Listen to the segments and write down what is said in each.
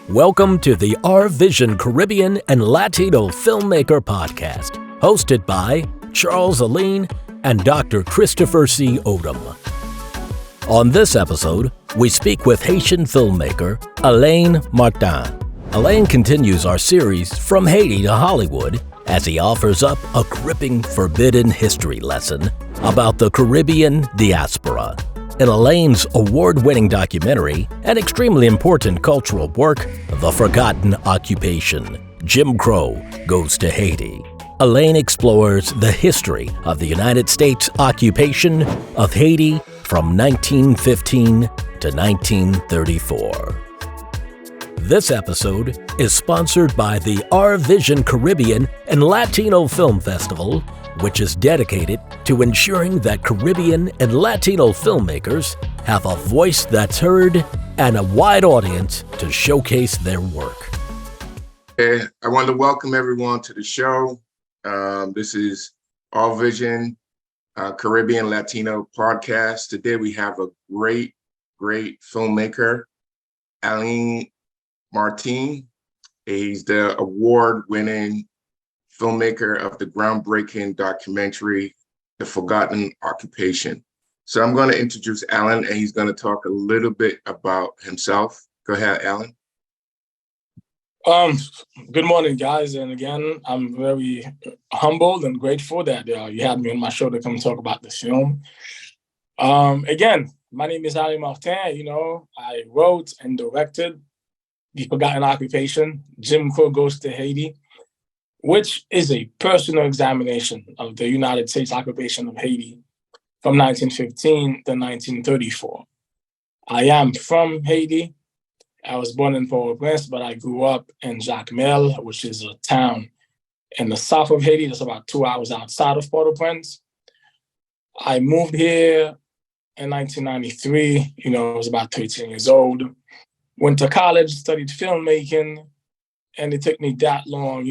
Welcome to the Our Vision Caribbean and Latino Filmmaker Podcast, hosted by Charles Alain and Dr. Christopher C. Odom. On this episode, we speak with Haitian filmmaker Alain Martin. Alain continues our series From Haiti to Hollywood as he offers up a gripping forbidden history lesson about the Caribbean diaspora. In Alain's award-winning documentary and extremely important cultural work, The Forgotten Occupation, Jim Crow Goes to Haiti, Alain explores the history of the United States occupation of Haiti from 1915 to 1934. This episode is sponsored by the Our Vision Caribbean and Latino Film Festival, which is dedicated to ensuring that Caribbean and Latino filmmakers have a voice that's heard and a wide audience to showcase their work. I want to welcome everyone to the show. This is All Vision Caribbean Latino podcast. Today we have a great filmmaker, Alain Martin. He's the award-winning filmmaker of the groundbreaking documentary, The Forgotten Occupation. So I'm going to introduce Alan, and he's going to talk a little bit about himself. Go ahead, Alan. Good morning, guys. And again, I'm very humbled and grateful that you had me on my show to come talk about the film. Again, my name is Alain Martin. I wrote and directed The Forgotten Occupation, Jim Crow Goes to Haiti, which is a personal examination of the United States occupation of Haiti from 1915 to 1934. I am from Haiti. I was born in Port-au-Prince, but I grew up in Jacmel, which is a town in the south of Haiti, just about 2 hours outside of Port-au-Prince. I moved here in 1993. I was about 13 years old. Went to college, studied filmmaking, and it took me that long,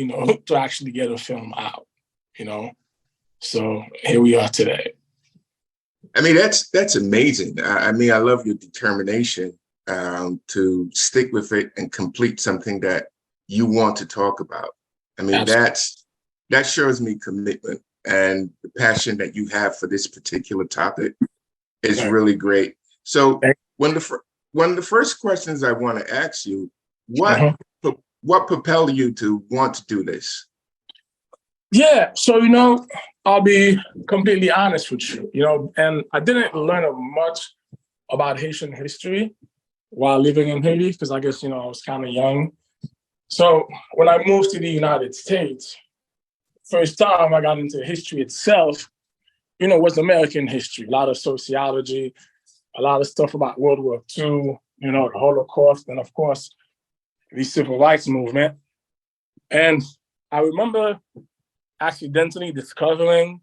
to actually get a film out, So here we are today. I mean, that's amazing. I love your determination to stick with it and complete something that you want to talk about. I mean, that shows me commitment, and the passion that you have for this particular topic is really great. So one of the first questions I want to ask you, what propelled you to want to do this? Yeah, so, I'll be completely honest with you, and I didn't learn much about Haitian history while living in Haiti, because I guess, I was kind of young. So when I moved to the United States, first time I got into history itself, was American history, a lot of sociology, a lot of stuff about World War II, the Holocaust, and of course, the Civil Rights Movement. And I remember accidentally discovering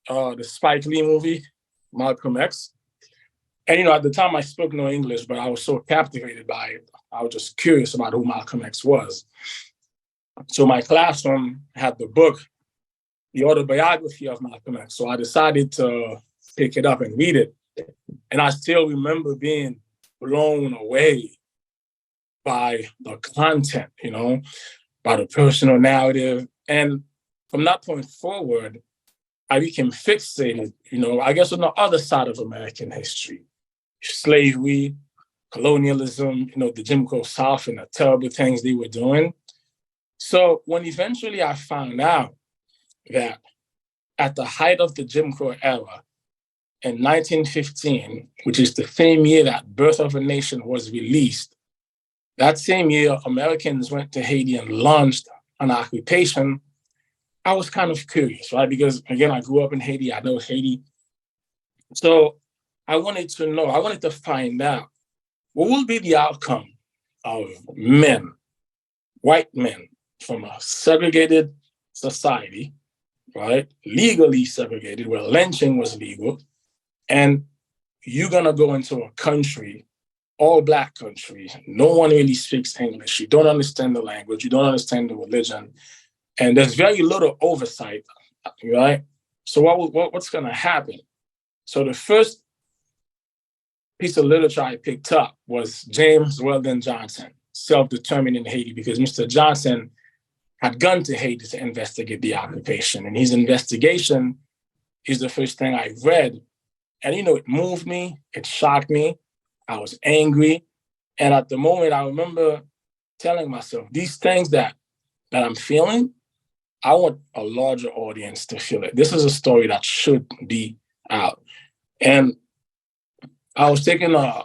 the Spike Lee movie, Malcolm X. And, at the time I spoke no English, but I was so captivated by it. I was just curious about who Malcolm X was. So my classroom had the book, the autobiography of Malcolm X. So I decided to pick it up and read it. And I still remember being blown away by the content, by the personal narrative. And from that point forward, I became fixated, I guess on the other side of American history, slavery, colonialism, the Jim Crow South and the terrible things they were doing. So when eventually I found out that at the height of the Jim Crow era, in 1915, which is the same year that Birth of a Nation was released, that same year, Americans went to Haiti and launched an occupation. I was kind of curious, right? Because again, I grew up in Haiti, I know Haiti. So I wanted to find out what will be the outcome of men, white men from a segregated society, right? Legally segregated, where lynching was legal. And you're gonna go into a country, all Black country, no one really speaks English. You don't understand the language. You don't understand the religion. And there's very little oversight, right? So what's going to happen? So the first piece of literature I picked up was James Weldon Johnson, self-determined in Haiti because Mr. Johnson had gone to Haiti to investigate the occupation. And his investigation is the first thing I read. And, it moved me, it shocked me. I was angry. And at the moment, I remember telling myself, these things that I'm feeling, I want a larger audience to feel it. This is a story that should be out. And I was taking a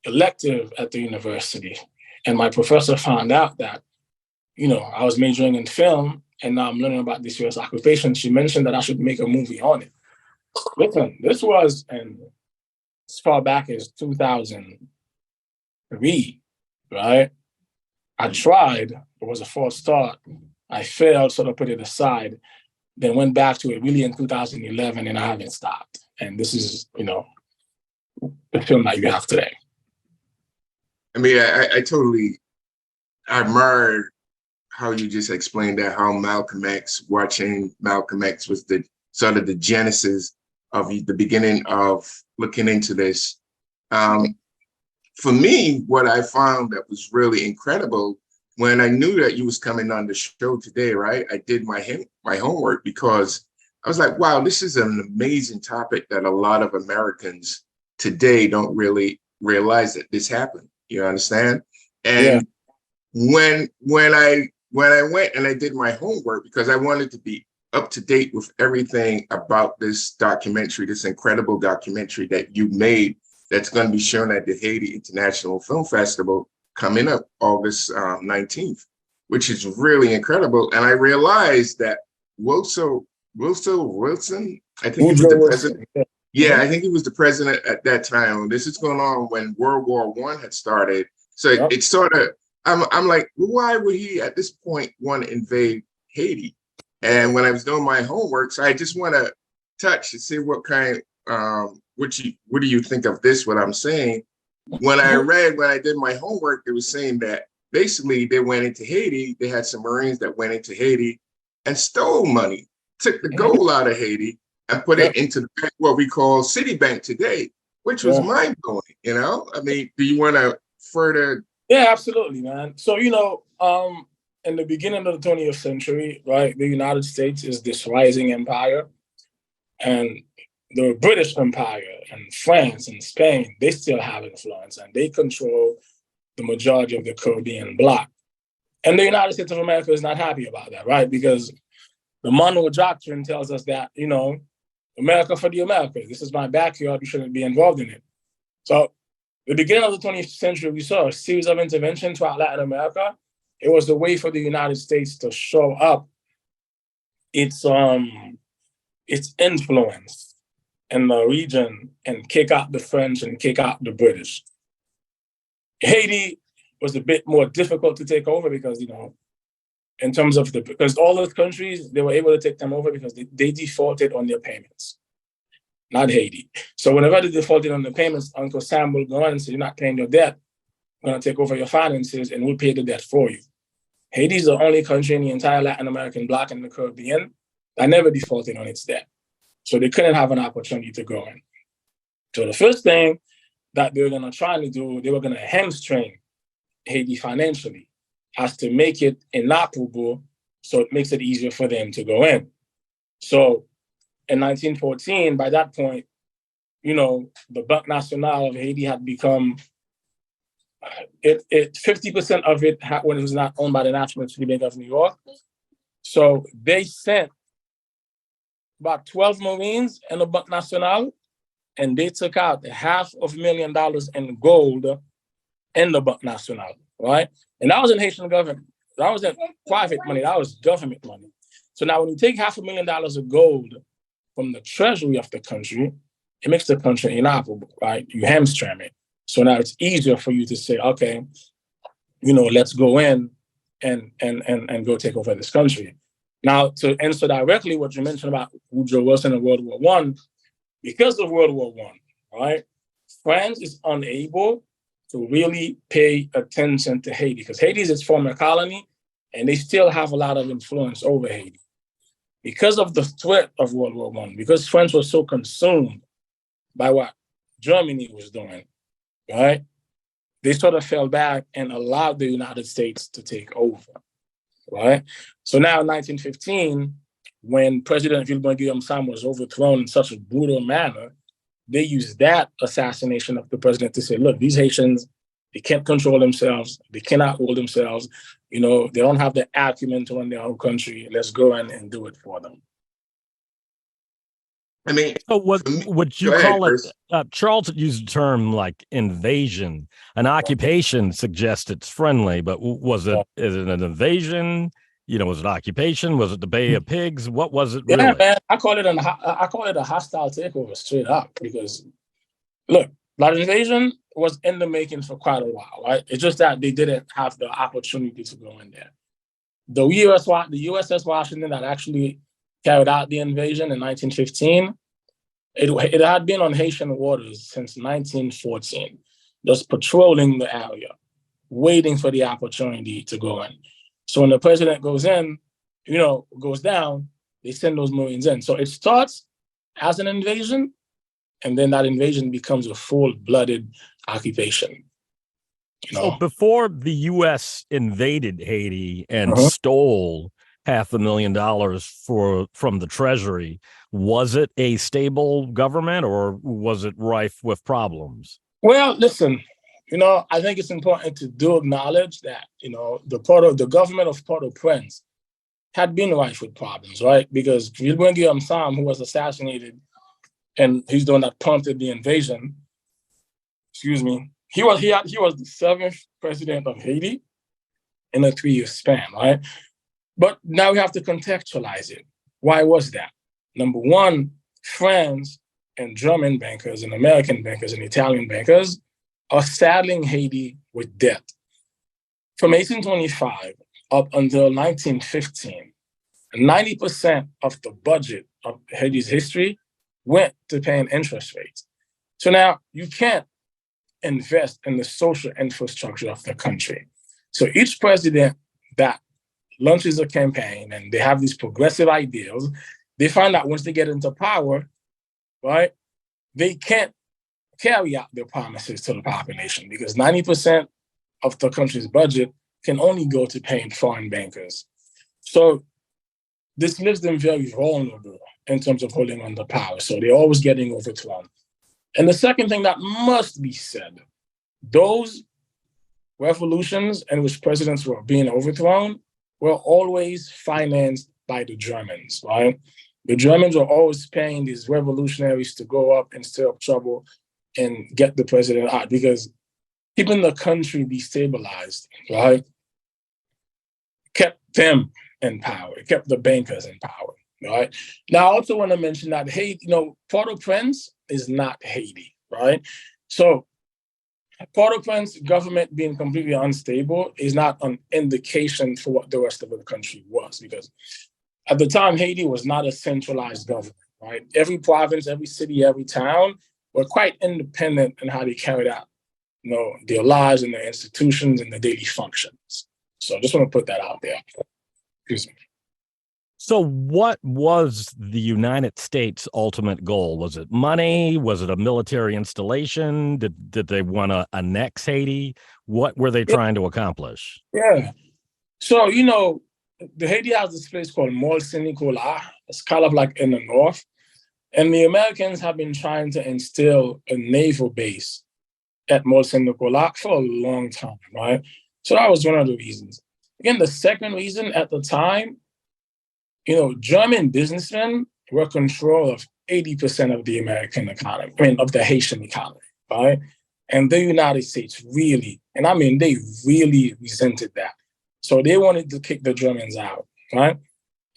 elective at the university, and my professor found out that, I was majoring in film, and now I'm learning about this U.S. occupation. She mentioned that I should make a movie on it. Listen, this was as far back as 2003, right? I tried. It was a false start. I failed, sort of put it aside, then went back to it really in 2011, and I haven't stopped. And this is, the film that you have today. I mean, I totally admire how you just explained that, how watching Malcolm X was the sort of the genesis of the beginning of looking into this. For me, what I found that was really incredible, when I knew that you was coming on the show today, right? I did my homework because I was like, wow, this is an amazing topic that a lot of Americans today don't really realize that this happened. You understand? And when I went and I did my homework, because I wanted to be up to date with everything about this documentary, this incredible documentary that you made, that's going to be shown at the Haiti International Film Festival coming up August 19th, which is really incredible. And I realized that Wilson, I think he was the president. Yeah, I think he was the president at that time. This is going on when World War I had started. So it's sort of, I'm like, why would he at this point want to invade Haiti? And when I was doing my homework, so I just want to touch and see what kind, what do you think of this, what I'm saying? When I did my homework, it was saying that basically they went into Haiti, they had some Marines that went into Haiti and stole money, took the gold out of Haiti and put it into what we call Citibank today, which was mind-blowing, I mean, do you want to further? Yeah, absolutely, man. So, in the beginning of the 20th century, right, the United States is this rising empire, and the British Empire and France and Spain, they still have influence, and they control the majority of the Caribbean bloc. And the United States of America is not happy about that, right? Because the Monroe Doctrine tells us that, America for the Americas. This is my backyard. You shouldn't be involved in it. So the beginning of the 20th century, we saw a series of interventions throughout Latin America. It was the way for the United States to show up its influence in the region and kick out the French and kick out the British. Haiti was a bit more difficult to take over because, in terms of because all those countries, they were able to take them over because they defaulted on their payments, not Haiti. So whenever they defaulted on the payments, Uncle Sam will go on and say, you're not paying your debt. I'm going to take over your finances and we'll pay the debt for you. Haiti is the only country in the entire Latin American bloc in the Caribbean that never defaulted on its debt. So they couldn't have an opportunity to go in. So the first thing that they were going to try to do, they were going to hamstring Haiti financially, as to make it inoperable, so it makes it easier for them to go in. So in 1914, by that point, the Banque Nationale of Haiti had become, 50% of it when it was not owned by the National City Bank of New York. So they sent about 12 Marines in the Banque Nationale, and they took out $500,000 in gold in the Banque Nationale, right? And that was in Haitian government. That wasn't private money, that was government money. So now when you take $500,000 of gold from the treasury of the country, it makes the country inoperable, right? You hamstring it. So now it's easier for you to say, okay, let's go in and go take over this country. Now, to answer directly what you mentioned about Woodrow Wilson and World War I, because of World War I, right, France is unable to really pay attention to Haiti because Haiti is its former colony and they still have a lot of influence over Haiti. Because of the threat of World War I, because France was so consumed by what Germany was doing, right? they sort of fell back and allowed the United States to take over, right? So now in 1915, when President Vilbon Guillaume Sam was overthrown in such a brutal manner, they used that assassination of the president to say, look, these Haitians, they can't control themselves. They cannot hold themselves. They don't have the acumen to run their own country. Let's go and do it for them. I mean, so would you call it, Charles used the term like invasion, an occupation suggests it's friendly, but is it an invasion? Was it occupation? Was it the Bay of Pigs? What was it really? Yeah, man, I call it a hostile takeover straight up because, look, that invasion was in the making for quite a while, right? It's just that they didn't have the opportunity to go in there. The USS Washington that actually carried out the invasion in 1915, it had been on Haitian waters since 1914, just patrolling the area, waiting for the opportunity to go in. So when the president goes in, goes down, they send those Marines in. So it starts as an invasion, and then that invasion becomes a full-blooded occupation. So before the U.S. invaded Haiti and stole $500,000 from the Treasury, was it a stable government or was it rife with problems? Well, listen, I think it's important to do acknowledge that, the government of Port-au-Prince had been rife with problems, right? Because Vilbon Guillaume Sam, who was assassinated, and he's the one that prompted the invasion, he was the 7th president of Haiti in a 3-year span, right? But now we have to contextualize it. Why was that? Number one, France and German bankers and American bankers and Italian bankers are saddling Haiti with debt. From 1825 up until 1915, 90% of the budget of Haiti's history went to paying interest rates. So now you can't invest in the social infrastructure of the country. So each president that launches a campaign and they have these progressive ideals, they find out once they get into power, right, they can't carry out their promises to the population because 90% of the country's budget can only go to paying foreign bankers. So this leaves them very vulnerable in terms of holding on to power. So they're always getting overthrown. And the second thing that must be said, those revolutions in which presidents were being overthrown were always financed by the Germans, right? The Germans were always paying these revolutionaries to go up and stir up trouble and get the president out because keeping the country destabilized, right, kept them in power, it kept the bankers in power, right? Now, I also want to mention that Haiti, Port-au-Prince is not Haiti, right? So Port-au-Prince government being completely unstable is not an indication for what the rest of the country was because at the time, Haiti was not a centralized government, right? Every province, every city, every town were quite independent in how they carried out, their lives and their institutions and their daily functions. So I just want to put that out there. Excuse me. So what was the United States' ultimate goal? Was it money? Was it a military installation? Did they want to annex Haiti? What were they trying to accomplish? Yeah. So, the Haiti has this place called Mont Saint-Nicolas. It's kind of like in the north. And the Americans have been trying to instill a naval base at Mont Saint-Nicolas for a long time, right? So that was one of the reasons. Again, the second reason at the time, German businessmen were control of 80% of the American economy, of the Haitian economy, right? And the United States really resented that. So they wanted to kick the Germans out, right?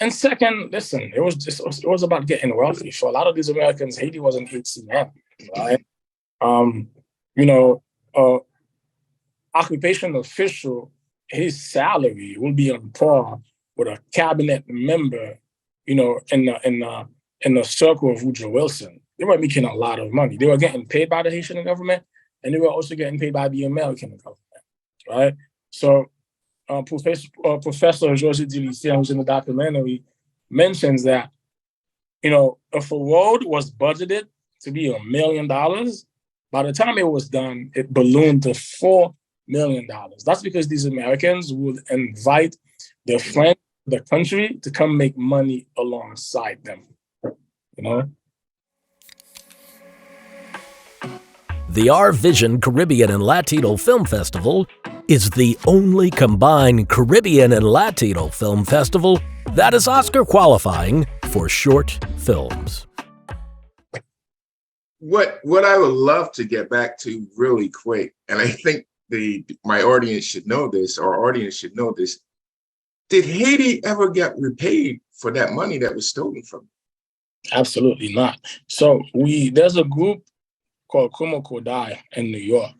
And second, listen, it was about getting wealthy. For a lot of these Americans, Haiti was an HCM, right? Occupation official, his salary will be on par with a cabinet member, in the circle of Woodrow Wilson. They were making a lot of money. They were getting paid by the Haitian government, and they were also getting paid by the American government, right? So Professor Georges Delicien, who's in the documentary, mentions that, if a road was budgeted to be $1 million, By the time it was done, it ballooned to $4 million. That's because these Americans would invite their friends, the country, to come make money alongside them. You know? The Our Vision Caribbean and Latino Film Festival is the only combined Caribbean and Latino film festival that is Oscar qualifying for short films. What I would love to get back to really quick, and I think my audience should know this, our audience should know this. Did Haiti ever get repaid for that money that was stolen from them? Absolutely not. So there's a group called Kumo Kodai in New York.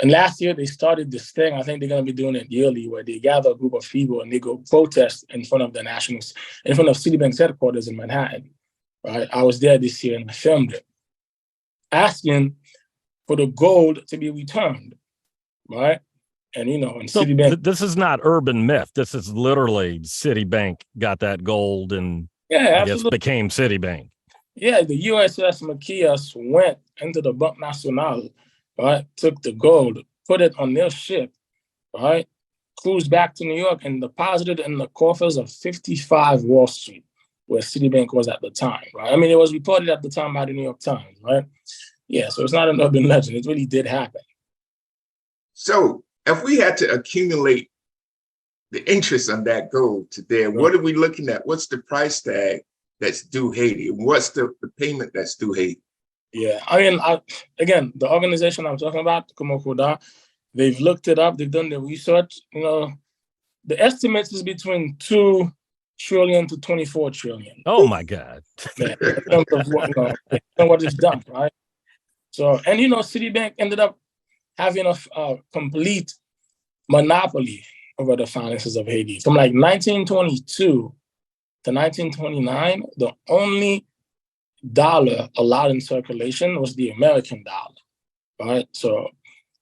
And last year they started this thing, I think they're gonna be doing it yearly, where they gather a group of people and they go protest in front of Citibank's headquarters in Manhattan. Right? I was there this year and I filmed it, asking for the gold to be returned, right? And and so Citibank. This is not urban myth. This is literally Citibank got that gold and I guess became Citibank. Yeah, the USS Macias went into the Banque Nationale, right? Took the gold, put it on their ship, right? Cruised back to New York and deposited in the coffers of 55 Wall Street, where Citibank was at the time, right? I mean, it was reported at the time by the New York Times, right? Yeah, so it's not an urban legend. It really did happen. So if we had to accumulate the interest on that gold today, what are we looking at? What's the price tag that's due Haiti? What's the payment that's due Haiti? Yeah, I mean, again, the organization I'm talking about, Kumo Kodai, they've looked it up, they've done the research. The estimates is between 2 trillion to 24 trillion. Oh my God. Yeah, in terms of what is done, right? So, and Citibank ended up having a complete monopoly over the finances of Haiti. From like 1922 to 1929, the only dollar allowed in circulation was the American dollar, right? So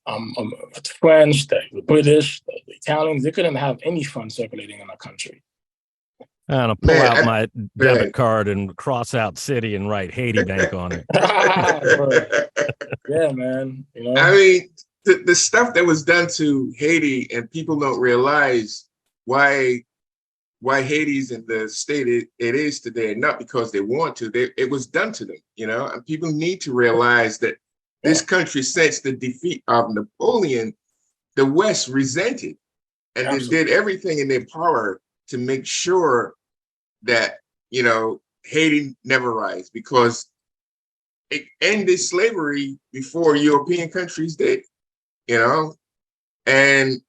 the French, the British, the Italians, they couldn't have any funds circulating in the country. I'm gonna pull out my debit card and cross out city and write Haiti Bank on it. Yeah, man. I mean, the stuff that was done to Haiti, and people don't realize why Haiti's in the state it is today, not because they want to. It was done to them, and people need to realize that this country, since the defeat of Napoleon, the West resented, and they did everything in their power to make sure that, Haiti never rise, because it ended slavery before European countries did, and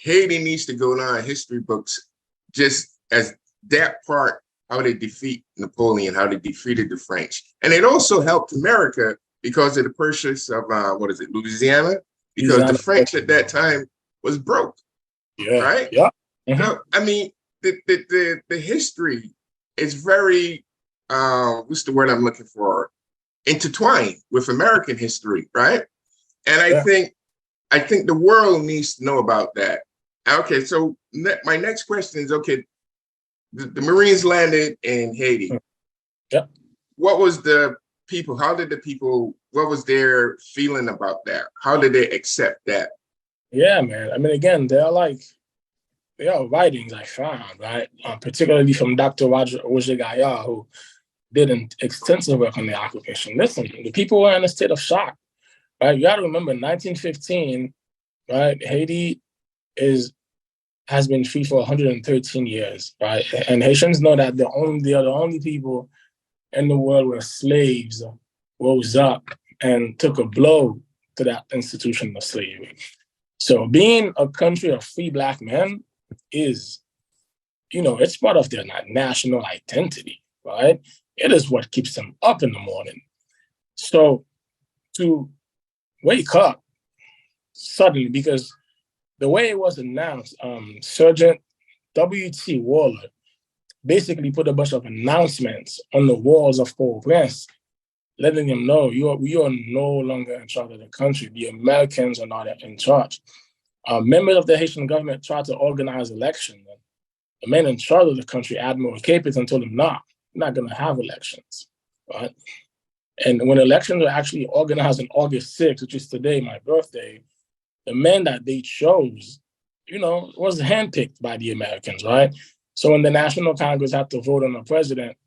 Haiti needs to go down in history books just as that part, how they defeat Napoleon, how they defeated the French. And it also helped America because of the purchase of, Louisiana? Because the French at that time was broke, right? Yeah. Mm-hmm. So, I mean, the history is very, what's the word I'm looking for? Intertwined with American history, right? And I think the world needs to know about that. Okay, so my next question is, okay, the Marines landed in Haiti. Yep. What was what was their feeling about that? How did they accept that? Yeah, man. I mean, again, there are writings I found, right? Particularly from Dr. Roger Gaillard, who did extensive work on the occupation. Listen, the people were in a state of shock, right? You got to remember, 1915, right? Haiti has been free for 113 years, right? And Haitians know that they are the only people in the world where slaves rose up and took a blow to that institution of slavery. So being a country of free Black men is, it's part of their national identity, right? It is what keeps them up in the morning. So to wake up suddenly, because the way it was announced, Sergeant W.T. Waller basically put a bunch of announcements on the walls of Port-au-Prince, letting them know we are no longer in charge of the country. The Americans are not in charge. Members of the Haitian government tried to organize elections. The man in charge of the country, Admiral Capleton, told them, "Nah, we're not going to have elections." Right? And when elections were actually organized on August 6th, which is today, my birthday, the man that they chose, was handpicked by the Americans, right? So when the National Congress had to vote on a president,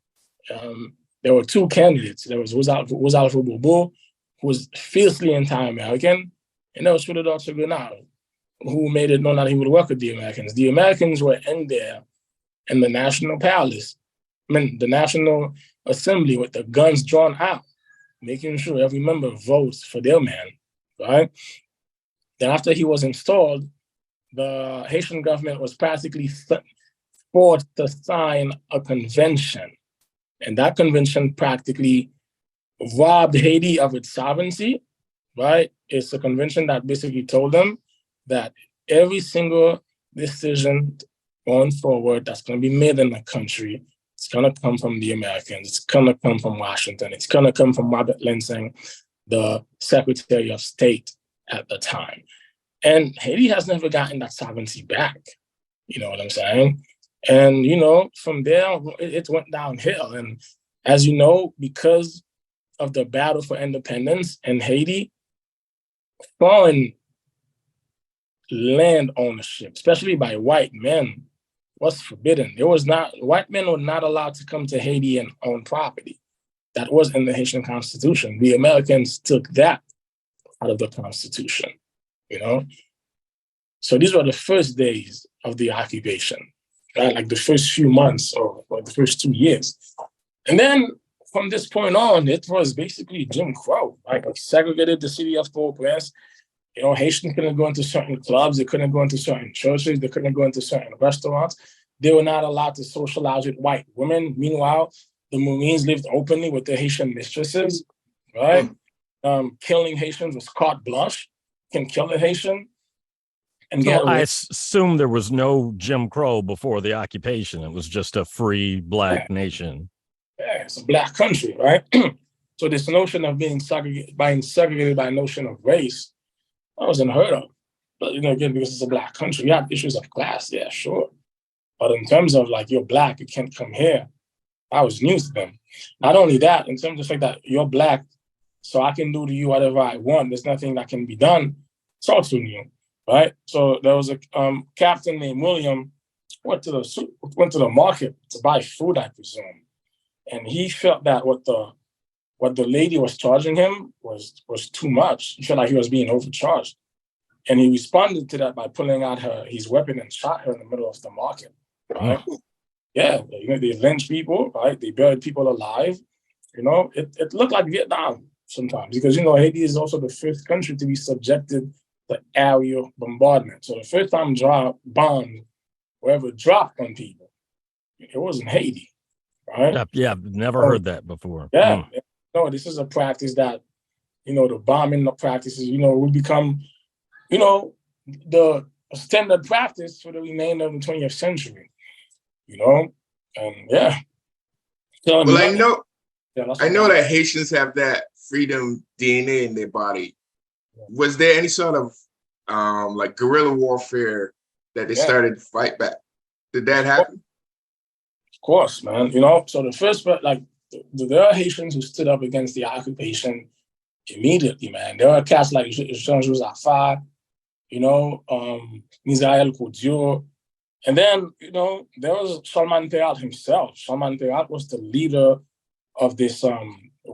there were two candidates. There was Wuzalfo Bobo, who was fiercely anti-American, and there was Trinidad Sugunaro, who made it known that he would work with the Americans. The Americans were in there in the National Palace, the National Assembly, with the guns drawn out, making sure every member votes for their man, right? Then after he was installed, the Haitian government was practically forced to sign a convention. And that convention practically robbed Haiti of its sovereignty, right? It's a convention that basically told them that every single decision going forward that's going to be made in the country, it's going to come from the Americans. It's going to come from Washington. It's going to come from Robert Lansing, the Secretary of State at the time. And Haiti has never gotten that sovereignty back. You know what I'm saying? And, from there, it went downhill. And as you know, because of the battle for independence in Haiti, foreign land ownership, especially by white men, was forbidden. White men were not allowed to come to Haiti and own property. That was in the Haitian Constitution. The Americans took that out of the Constitution, So these were the first days of the occupation, right? Like the first few months or the first 2 years. And then from this point on, it was basically Jim Crow. Like, segregated the city of Port-au-Prince. Haitians couldn't go into certain clubs. They couldn't go into certain churches. They couldn't go into certain restaurants. They were not allowed to socialize with white women. Meanwhile, the Marines lived openly with their Haitian mistresses, right? Killing Haitians was carte blanche. Can kill a Haitian. And I assume there was no Jim Crow before the occupation. It was just a free black nation. Yeah, it's a black country, right? So this notion of being segregated by a notion of race, that was unheard of. But, again, because it's a black country, you have issues of class, yeah, sure. But in terms of, like, you're black, you can't come here, that was news to them. Not only that, in terms of the fact that you're black, so I can do to you whatever I want, there's nothing that can be done, it's also new, right? So there was a captain named William, went to the market to buy food, I presume. And he felt that what the lady was charging him was too much. He felt like he was being overcharged. And he responded to that by pulling out his weapon and shot her in the middle of the market. Right? Yeah, they lynched people, right? They buried people alive. It looked like Vietnam sometimes because, Haiti is also the first country to be subjected to aerial bombardment. So the first time bombs were ever dropped on people, it was in Haiti, right? Yeah, I've never heard that before. Yeah, no, this is a practice that, the bombing practices, will become, the standard practice for the remainder of the 20th century. And yeah. So, well, I know that Haitians have that freedom DNA in their body. Yeah. Was there any sort of like guerrilla warfare that they started to fight back? Did that happen? Of course, man. So the first, there are Haitians who stood up against the occupation immediately, man. There are cats like Jean-Joseph Afar, Misael Couture. And then, there was Salman Peat himself. Salman Peat was the leader of this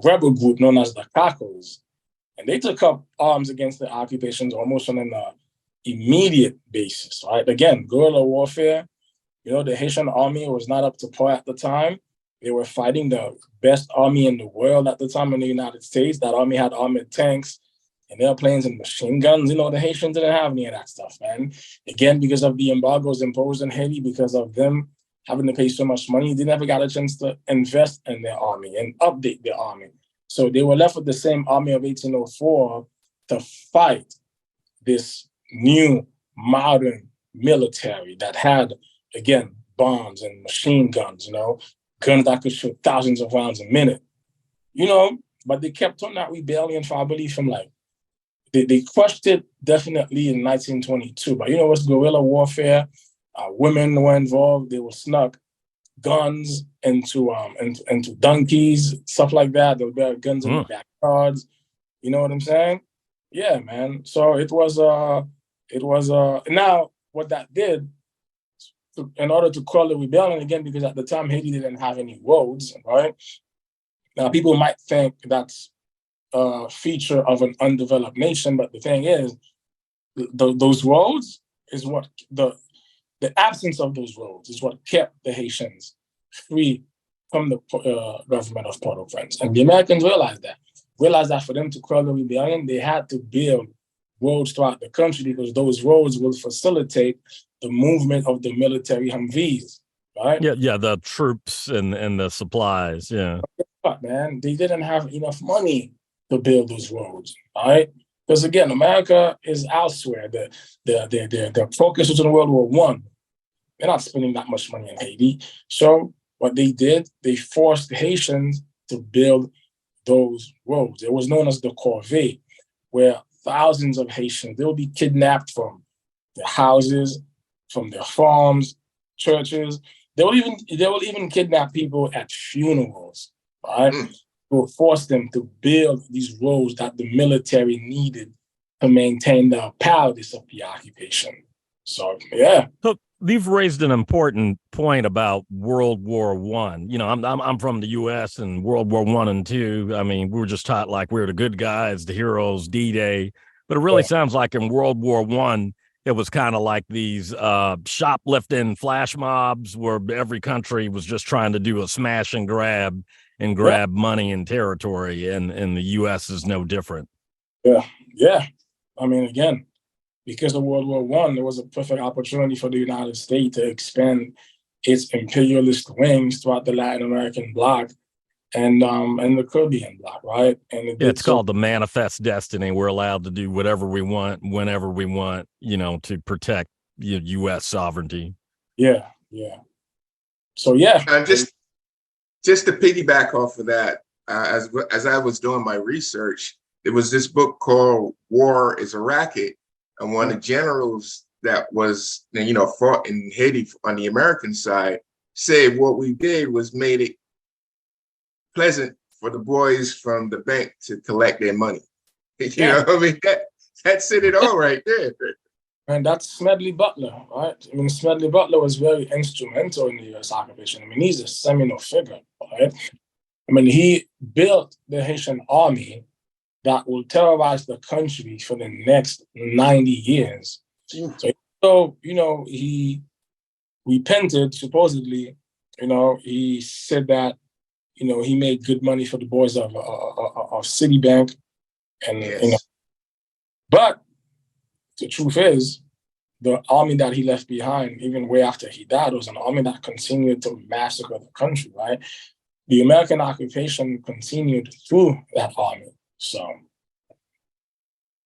rebel group known as the Cacos. And they took up arms against the occupations almost on an immediate basis, right? Again, guerrilla warfare. The Haitian army was not up to par at the time. They were fighting the best army in the world at the time in the United States. That army had armored tanks and airplanes and machine guns. The Haitians didn't have any of that stuff, man. Again, because of the embargoes imposed in Haiti, because of them having to pay so much money, they never got a chance to invest in their army and update their army. So they were left with the same army of 1804 to fight this new modern military that had, again, bombs and machine guns, guns that could shoot thousands of rounds a minute, but they kept on that rebellion for, I believe, from they crushed it definitely in 1922. But what's guerrilla warfare? Women were involved. They were snuck. guns into donkeys, stuff like that. They would bury guns in the backyards. You know what I'm saying? Yeah, man. So it was now what that did, in order to quell the rebellion again, because at the time Haiti didn't have any roads, right? Now people might think that's a feature of an undeveloped nation, but the thing is, those roads is what the absence of those roads is what kept the Haitians free from the government of Port-au-Prince. And the Americans realized that for them to quell the rebellion, they had to build roads throughout the country, because those roads will facilitate the movement of the military Humvees, right? Yeah, the troops and the supplies, yeah. But man, they didn't have enough money to build those roads, all right? Because again, America is elsewhere. The focus was on World War I. They're not spending that much money in Haiti. So what they did, they forced the Haitians to build those roads. It was known as the corvée, where thousands of Haitians, they'll be kidnapped from their houses, from their farms, churches. They will even kidnap people at funerals, right? To force them to build these roads that the military needed to maintain the powers of the occupation. So, yeah. So you've raised an important point about World War I. You know, I'm from the U.S. and World War I and II. I mean, we were just taught like we're the good guys, the heroes, D-Day. But it really sounds like in World War I, it was kind of like these shoplifting flash mobs where every country was just trying to do a smash and grab money and territory, and the U.S. is no different. Yeah. I mean, again, because of World War I, there was a perfect opportunity for the United States to expand its imperialist wings throughout the Latin American bloc and the Caribbean bloc, right? And it's called the Manifest Destiny. We're allowed to do whatever we want, whenever we want, you know, to protect U.S. sovereignty. Yeah. So yeah, just to piggyback off of that, as I was doing my research, there was this book called "War is a Racket," and one of the generals that was, fought in Haiti on the American side said what we did was made it pleasant for the boys from the bank to collect their money. You know, I mean, that said it all right there. And that's Smedley Butler, right? I mean, Smedley Butler was very instrumental in the U.S. occupation. I mean, he's a seminal figure, right? I mean, he built the Haitian army that will terrorize the country for the next 90 years. So, he repented, supposedly. He said that, he made good money for the boys of Citibank. And, but the truth is, the army that he left behind, even way after he died, was an army that continued to massacre the country, right? The American occupation continued through that army. So,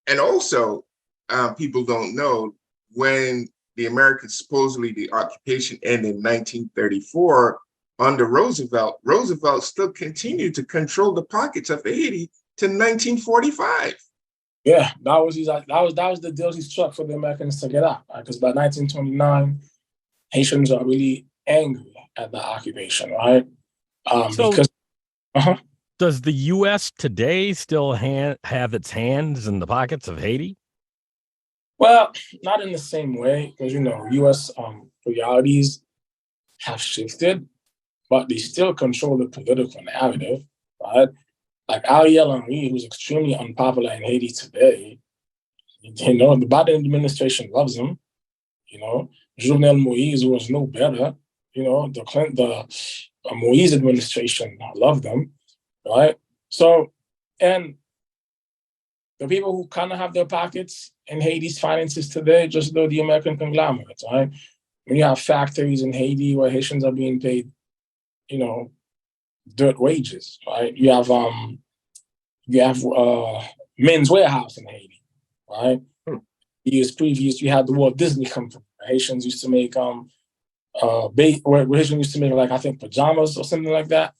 and also, people don't know, when the Americans, supposedly the occupation ended in 1934, under Roosevelt still continued to control the pockets of Haiti to 1945. Yeah, that was the deal he struck for the Americans to get out. Because by 1929, Haitians are really angry at the occupation, right? Does the U.S. today still have its hands in the pockets of Haiti? Well, not in the same way, because U.S. priorities have shifted, but they still control the political narrative, right? Like Ariel Henry, who's extremely unpopular in Haiti today, the Biden administration loves him. Jovenel Moïse was no better. The Moïse administration loved them, right? So, and the people who kind of have their pockets in Haiti's finances today, just the American conglomerates, right? When you have factories in Haiti where Haitians are being paid, dirt wages, right? You have Men's Warehouse in Haiti, right? Years previous, you had the Walt Disney Company. Haitians used to make Haitians used to make, like, I think pajamas or something like that.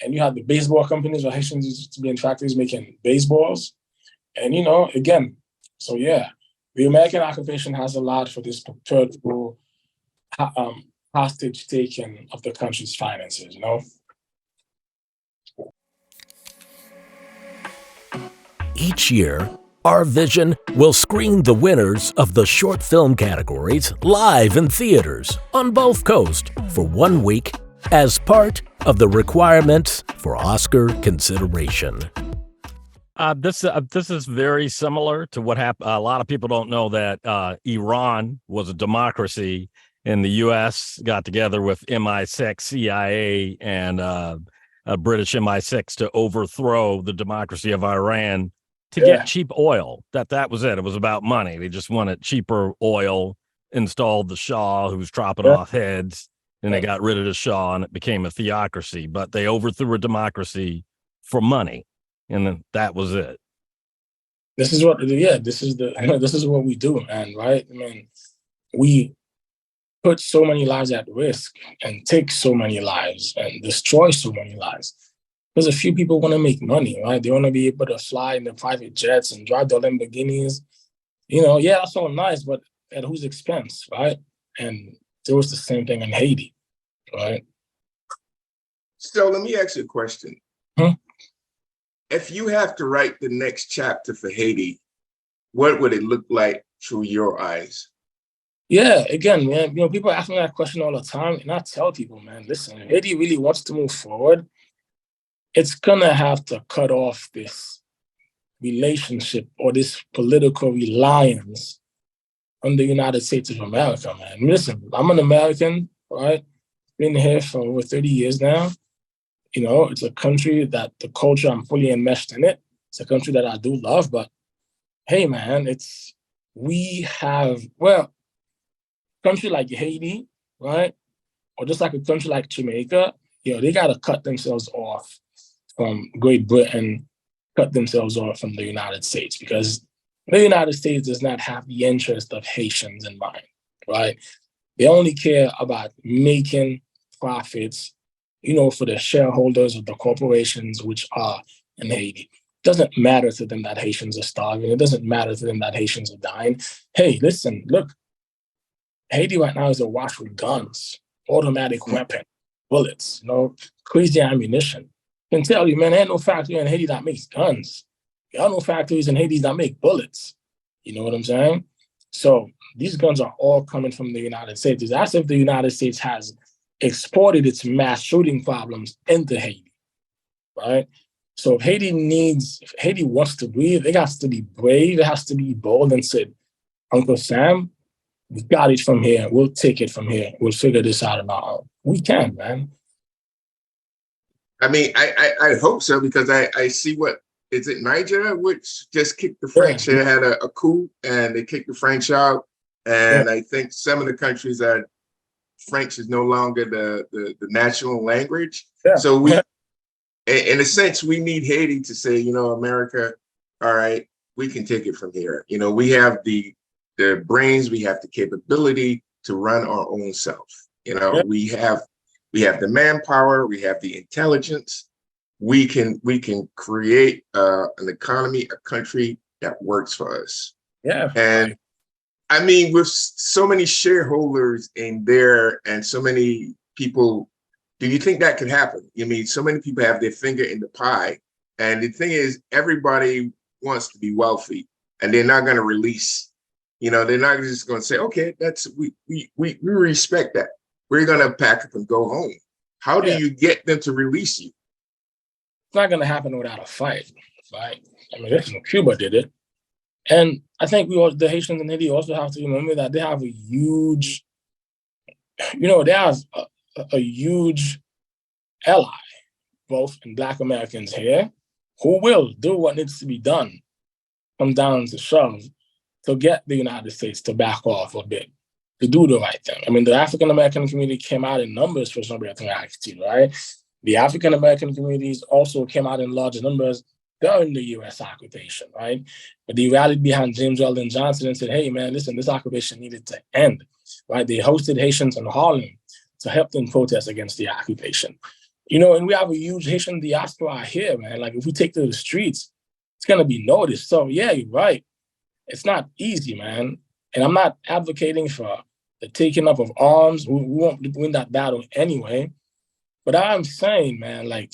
And you had the baseball companies where Haitians used to be in factories making baseballs. And again, so yeah, the American occupation has a lot for this perpetual hostage taking of the country's finances, you know? Each year, Our Vision will screen the winners of the short film categories live in theaters on both coasts for 1 week as part of the requirements for Oscar consideration. This is very similar to what happened. A lot of people don't know that Iran was a democracy, and the U.S. got together with MI6, CIA, and British MI6 to overthrow the democracy of Iran to get cheap oil. That was it. It was about money. They just wanted cheaper oil, installed the Shah, who's chopping off heads, and they got rid of the Shah, and it became a theocracy. But they overthrew a democracy for money, and then that was it. This is what, this is what we do, man, right? I mean, we put so many lives at risk and take so many lives and destroy so many lives. Because a few people want to make money, right? They want to be able to fly in the private jets and drive the Lamborghinis. You know, yeah, that's all nice, but at whose expense, right? And there was the same thing in Haiti, right? So let me ask you a question. If you have to write the next chapter for Haiti, what would it look like through your eyes? Yeah, again, man, you know, people ask me that question all the time, and I tell people, man, listen, if Haiti really wants to move forward, it's gonna have to cut off this relationship or this political reliance on the United States of America, man. Listen, I'm an American, right? Been here for over 30 years now. You know, it's a country that the culture, I'm fully enmeshed in it. It's a country that I do love, but hey, man, country like Haiti, right? Or just like a country like Jamaica, you know, they got to cut themselves off from Great Britain, cut themselves off from the United States, because the United States does not have the interest of Haitians in mind, right? They only care about making profits, you know, for the shareholders of the corporations which are in Haiti. It doesn't matter to them that Haitians are starving. It doesn't matter to them that Haitians are dying. Hey, listen, look, Haiti right now is awash with guns, automatic weapons, bullets, you know, crazy ammunition. I can tell you, man, there ain't no factory in Haiti that makes guns. There are no factories in Haiti that make bullets. You know what I'm saying? So these guns are all coming from the United States. It's as if the United States has exported its mass shooting problems into Haiti, right? So if Haiti wants to breathe, it has to be brave, it has to be bold and say, Uncle Sam, we got it from here. We'll take it from here. We'll figure this out on our own. We can, man. I mean, I hope so, because I see what, is it Niger, which just kicked the French? They had a coup and they kicked the French out. And I think some of the countries that French is no longer the national language. So we, in a sense, we need Haiti to say, you know, America, all right, we can take it from here. You know, we have the brains, we have the capability to run our own self. You know, we have the manpower, we have the intelligence. We can create an economy, a country that works for us. Yeah. And I mean, with so many shareholders in there and so many people, do you think that could happen? I mean, so many people have their finger in the pie. And the thing is, everybody wants to be wealthy, and they're not going to release. You know, they're not just going to say, okay, we respect that. We're going to pack up and go home. How do you get them to release you? It's not going to happen without a fight, right? I mean, listen, Cuba did it. And I think the Haitians in Haiti also have to remember that they have a huge, you know, they have a huge ally, both in Black Americans here, who will do what needs to be done, come down to shove, to get the United States to back off a bit, to do the right thing. I mean, the African-American community came out in numbers for Jean-Pierre Activity, right? The African-American communities also came out in large numbers during the U.S. occupation, right? But they rallied behind James Weldon Johnson and said, hey, man, listen, this occupation needed to end, right? They hosted Haitians in Harlem to help them protest against the occupation. You know, and we have a huge Haitian diaspora here, man. Like, if we take to the streets, it's going to be noticed. So, yeah, you're right. It's not easy, man. And I'm not advocating for the taking up of arms. We won't win that battle anyway. But I'm saying, man, like,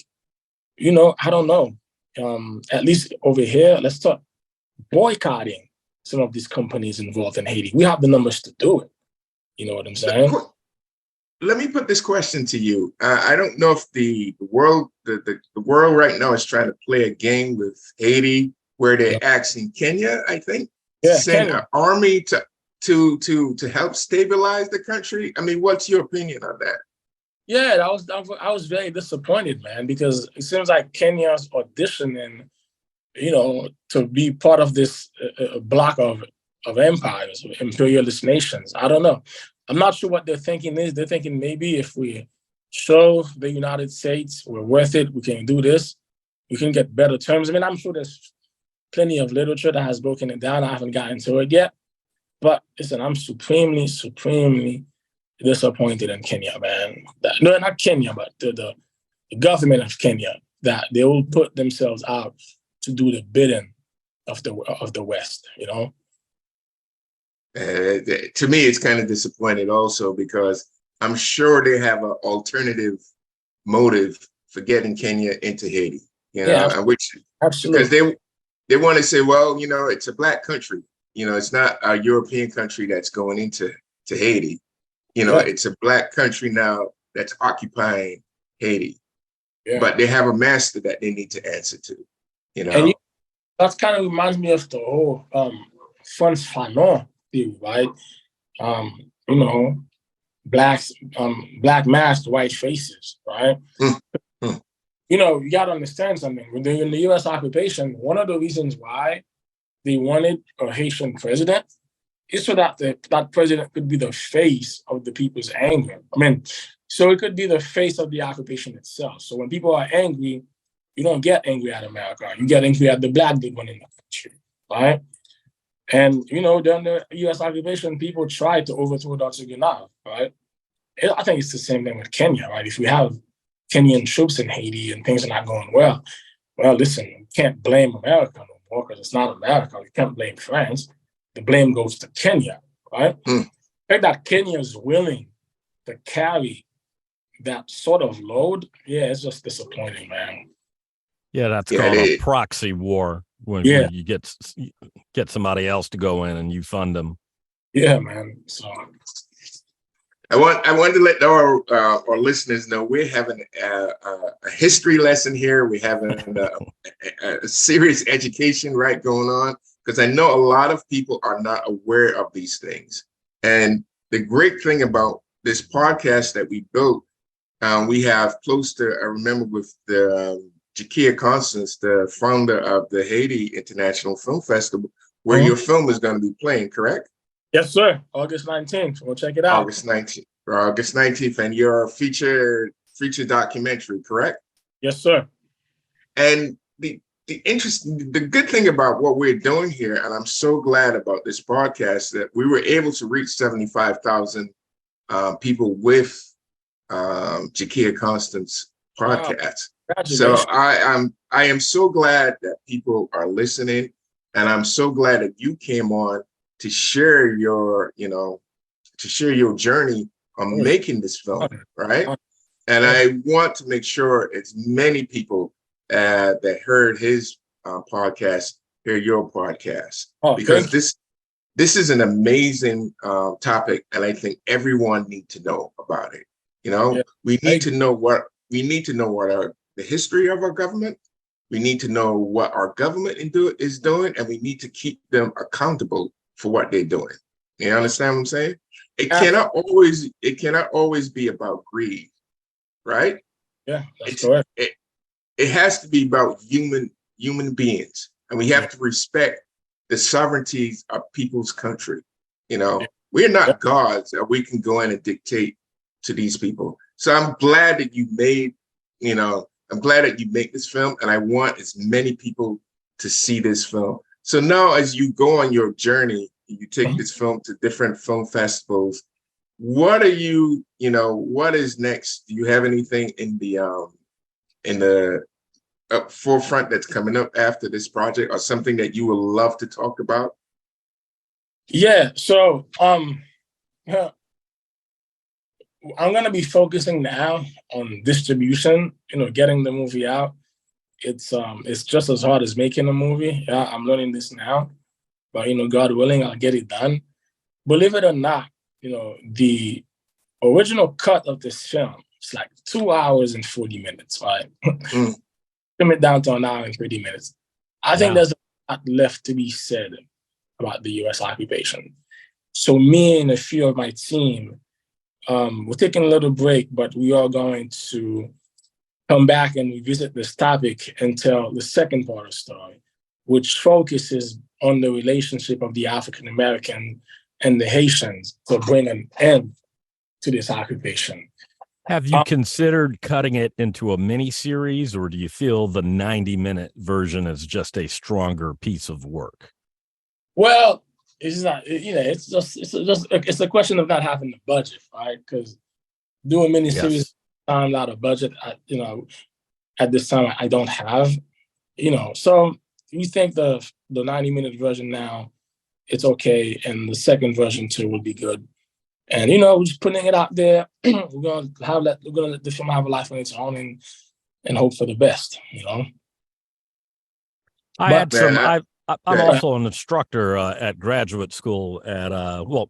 I don't know. At least over here, let's start boycotting some of these companies involved in Haiti. We have the numbers to do it. You know what I'm saying? Let me put this question to you. I don't know if the world right now is trying to play a game with Haiti where they're asking Kenya, I think, to send an army to help stabilize the country. I mean, what's your opinion on that? Yeah, I was very disappointed, man, because it seems like Kenya's auditioning, to be part of this block of empires, of imperialist nations. I don't know. I'm not sure what their thinking is. They're thinking maybe if we show the United States we're worth it, we can do this, we can get better terms. I mean, I'm sure there's plenty of literature that has broken it down. I haven't gotten to it yet. But listen, I'm supremely, supremely disappointed in Kenya, man. No, not Kenya, but the government of Kenya, that they will put themselves out to do the bidding of the West, To me, it's kind of disappointing also because I'm sure they have an alternative motive for getting Kenya into Haiti, which absolutely, because they want to say, well, it's a Black country, it's not a European country that's going into Haiti, it's a Black country now that's occupying Haiti, but they have a master that they need to answer to, And that kind of reminds me of the whole Frantz Fanon theory, right? Black masked white faces, right? You got to understand something. When they're in the U.S. occupation, one of the reasons why they wanted a Haitian president is so that that president could be the face of the people's anger. I mean, so it could be the face of the occupation itself. So when people are angry, you don't get angry at America. You get angry at the Black people in the country, right? And, during the U.S. occupation, people tried to overthrow Dr. Gunnar, right? I think it's the same thing with Kenya, right? If we have Kenyan troops in Haiti and things are not going well, listen, you can't blame America no more because it's not America. You can't blame France. The blame goes to Kenya, right? The fact that Kenya is willing to carry that sort of load, it's just disappointing, man. Yeah, that's called a proxy war when you get somebody else to go in and you fund them. Yeah, man. So I want to let our listeners know we're having a history lesson here. We're having a serious education going on because I know a lot of people are not aware of these things. And the great thing about this podcast that we built, we have close to, I remember with the Jakia Constance, the founder of the Haiti International Film Festival, where your film is going to be playing, correct? Yes, sir. August 19th. We'll check it out. August 19th, and your feature documentary, correct? Yes, sir. And the good thing about what we're doing here, and I'm so glad about this podcast, that we were able to reach 75,000 people with Jakia Constance podcast. Wow. So I am so glad that people are listening, and I'm so glad that you came on to share your journey on making this film, right? And I want to make sure as many people that heard his podcast hear your podcast, because this is an amazing topic, and I think everyone needs to know about it. We need to know what the history of our government. We need to know what our government is doing, and we need to keep them accountable for what they're doing. You understand what I'm saying? It cannot always be about greed, right? Yeah, that's correct. It has to be about human beings, and we have to respect the sovereignties of people's country. We're not gods that we can go in and dictate to these people. So I'm glad that you made, I'm glad that you make this film, and I want as many people to see this film. So now, as you go on your journey, you take this film to different film festivals. What is next? Do you have anything in the forefront that's coming up after this project, or something that you would love to talk about? Yeah. So I'm gonna be focusing now on distribution. Getting the movie out. It's just as hard as making a movie. Yeah, I'm learning this now, but God willing, I'll get it done. Believe it or not, the original cut of this film is like 2 hours and 40 minutes, right? Mm. Trim it down to an hour and 30 minutes. I think there's a lot left to be said about the U.S. occupation. So me and a few of my team, we're taking a little break, but we are going to come back and revisit this topic and tell the second part of the story, which focuses on the relationship of the African American and the Haitians to bring an end to this occupation. Have you considered cutting it into a mini series, or do you feel the 90-minute version is just a stronger piece of work? Well, it's not. It's a question of not having the budget, right? Because doing mini series time out of budget. At this time I don't have. So we think the 90-minute version now, it's okay, and the second version too will be good. And we're just putting it out there. We're gonna let the film have a life on its own and hope for the best. I'm also an instructor at graduate school at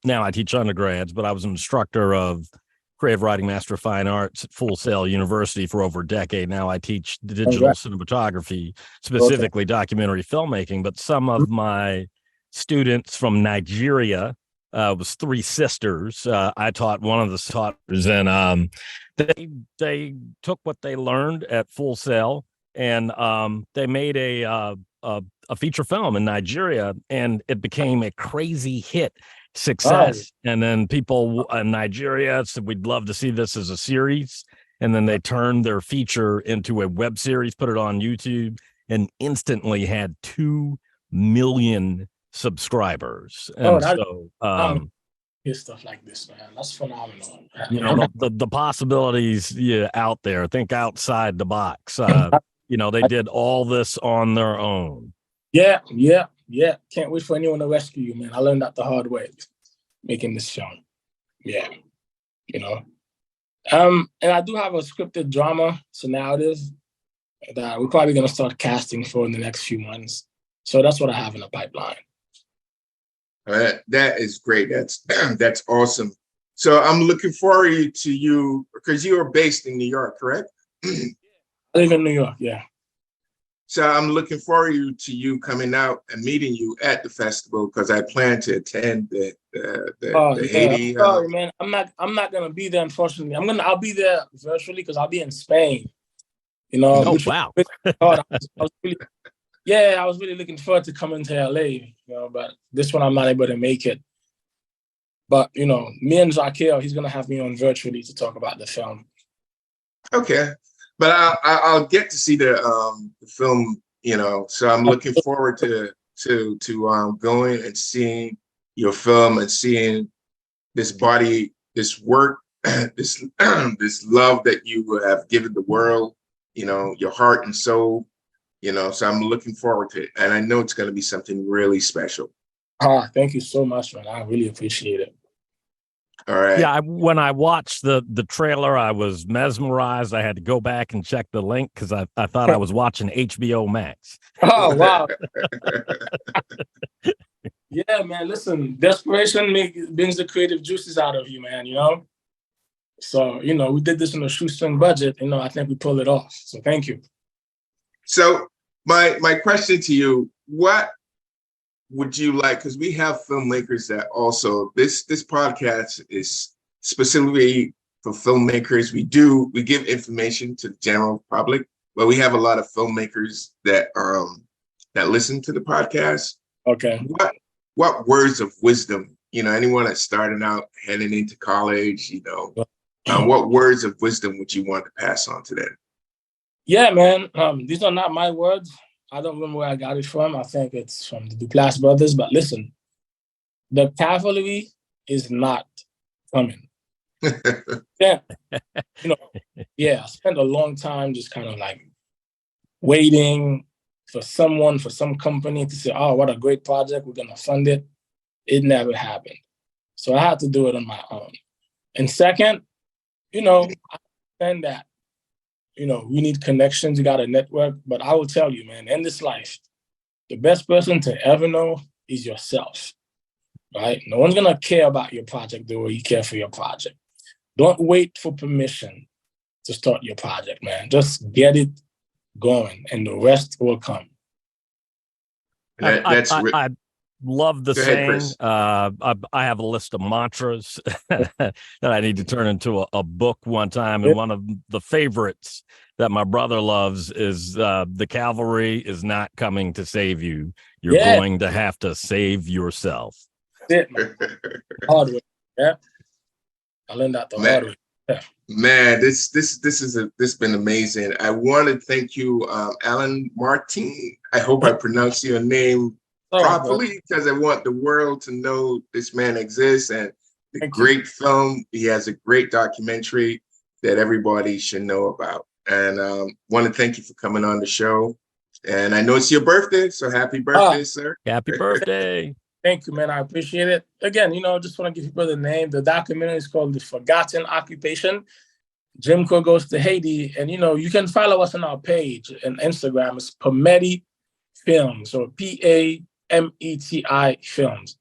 now I teach undergrads, but I was an instructor of creative writing, Master of Fine Arts at Full Sail University for over a decade. Now I teach digital cinematography, specifically documentary filmmaking. But some of my students from Nigeria, was 3 sisters. I taught one of the daughters, and they took what they learned at Full Sail, and they made a feature film in Nigeria, and it became a crazy hit success. And then people in Nigeria said, we'd love to see this as a series. And then they turned their feature into a web series, put it on YouTube, and instantly had 2 million subscribers. And stuff like this, man, that's phenomenal. The possibilities out there. Think outside the box. They did all this on their own. Yeah. Can't wait for anyone to rescue you, man. I learned that the hard way, making this film. Yeah, and I do have a scripted drama. It's a narrative that we're probably gonna start casting for in the next few months. So that's what I have in the pipeline. That is great. That's awesome. So I'm looking forward to you, because you are based in New York, correct? I live in New York, yeah. So I'm looking forward to you coming out and meeting you at the festival, because I plan to attend the Haiti. Sorry, man. I'm not gonna be there, unfortunately. I'll be there virtually because I'll be in Spain. Oh, wow. I was really looking forward to coming to LA, but this one I'm not able to make it. But me and Jaquel, he's gonna have me on virtually to talk about the film. Okay. But I'll get to see the film, so I'm looking forward to going and seeing your film and seeing this body, this work, this love that you have given the world, your heart and soul, so I'm looking forward to it. And I know it's going to be something really special. Thank you so much, man. I really appreciate it. All right. Yeah, when I watched the trailer, I was mesmerized. I had to go back and check the link because I thought I was watching HBO Max. Oh, wow. Yeah, man. Listen, desperation brings the creative juices out of you, man, So, we did this in a shoestring budget. I think we pulled it off. So thank you. So my question to you, what would you like, because we have filmmakers that also, this podcast is specifically for filmmakers. We give information to the general public, but we have a lot of filmmakers that listen to the podcast. Okay. What words of wisdom, anyone that's starting out, heading into college, what words of wisdom would you want to pass on to them? Yeah, man. These are not my words. I don't remember where I got it from. I think it's from the Duplass brothers. But listen, the cavalry is not coming. I spent a long time just kind of like waiting for some company to say, oh, what a great project, we're going to fund it. It never happened. So I had to do it on my own. And second, I understand that, we need connections, you got a network, but I will tell you, man, in this life, the best person to ever know is yourself, right? No one's going to care about your project the way you care for your project. Don't wait for permission to start your project, man. Just get it going and the rest will come. I love the Go ahead, saying. Chris. I have a list of mantras that I need to turn into a book one time. And one of the favorites that my brother loves is the cavalry is not coming to save you. You're going to have to save yourself. That's it, man. Hard way. Yeah. I learned that the hard way. Yeah. Man, this been amazing. I want to thank you, Alain Martin. I hope I pronounced your name properly, because I want the world to know this man exists and the great film. He has a great documentary that everybody should know about. And want to thank you for coming on the show. And I know it's your birthday, so happy birthday, sir. Happy birthday. Thank you, man. I appreciate it. Again, just want to give people the name. The documentary is called The Forgotten Occupation. Jim Crow Goes to Haiti. And, you can follow us on our page and Instagram. It's Pameti Films, so PAMETI Films.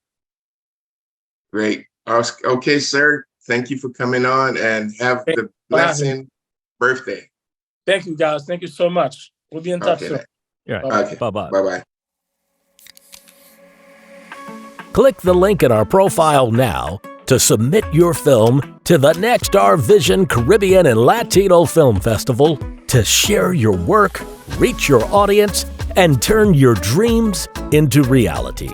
Great. Okay, sir. Thank you for coming on and have the blessing birthday. Thank you, guys. Thank you so much. We'll be in touch soon. Yeah. Okay. Bye-bye. Bye-bye. Click the link in our profile now to submit your film to the next Our Vision Caribbean and Latino Film Festival to share your work, reach your audience, and turn your dreams into reality.